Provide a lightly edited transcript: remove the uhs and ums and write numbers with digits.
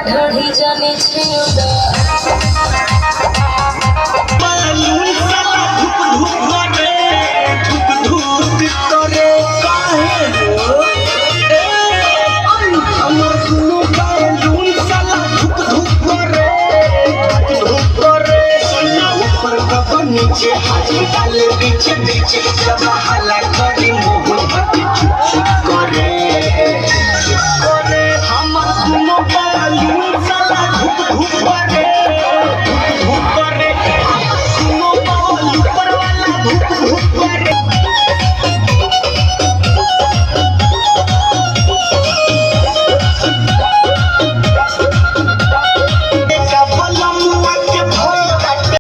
ढढ़ी जाने छिउदा नीचे हाथ डाले पीछे पीछे जब हल्ला करी मुंह हाथ चुप चुप करे हमर दोनों बालू साला धुप धुप